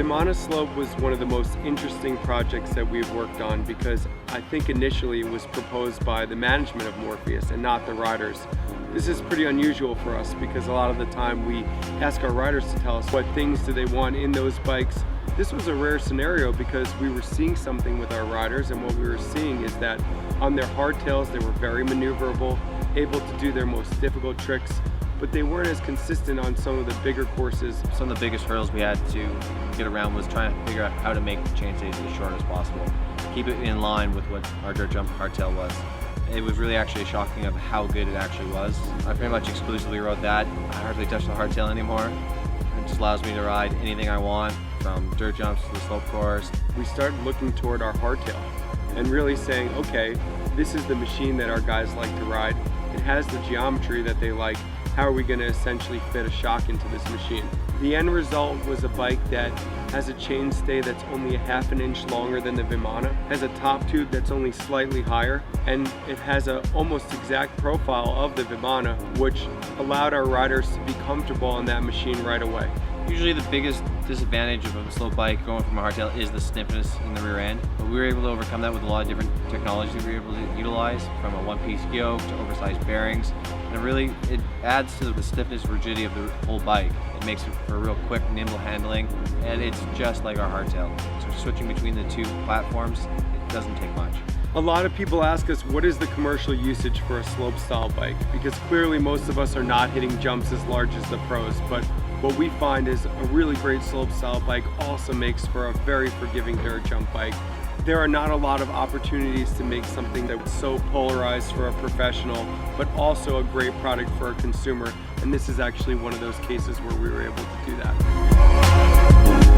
VSlope was one of the most interesting projects that we've worked on because I think initially it was proposed by the management of Morpheus and not the riders. This is pretty unusual for us because a lot of the time we ask our riders to tell us what things do they want in those bikes. This was a rare scenario because we were seeing something with our riders, and what we were seeing is that on their hardtails they were very maneuverable, able to do their most difficult tricks, but they weren't as consistent on some of the bigger courses. Some of the biggest hurdles we had to get around was trying to figure out how to make the chainstays as short as possible. Keep it in line with what our dirt jump hardtail was. It was really actually shocking of how good it actually was. I pretty much exclusively rode that. I hardly touch the hardtail anymore. It just allows me to ride anything I want, from dirt jumps to the slope course. We started looking toward our hardtail and really saying, okay, this is the machine that our guys like to ride. It has the geometry that they like. How are we going to essentially fit a shock into this machine? The end result was a bike that has a chainstay that's only a half an inch longer than the Vimana, has a top tube that's only slightly higher, and it has an almost exact profile of the Vimana, which allowed our riders to be comfortable on that machine right away. Usually the biggest disadvantage of a slope bike going from a hardtail is the stiffness in the rear end, but we were able to overcome that with a lot of different technology we were able to utilize, from a one-piece yoke to oversized bearings, and it adds to the stiffness and rigidity of the whole bike. It makes it for real quick, nimble handling, and it's just like our hardtail. So switching between the two platforms, it doesn't take much. A lot of people ask us, what is the commercial usage for a slope style bike? Because clearly most of us are not hitting jumps as large as the pros, but what we find is a really great slope style bike also makes for a very forgiving dirt jump bike. There are not a lot of opportunities to make something that's so polarized for a professional, but also a great product for a consumer. And this is actually one of those cases where we were able to do that.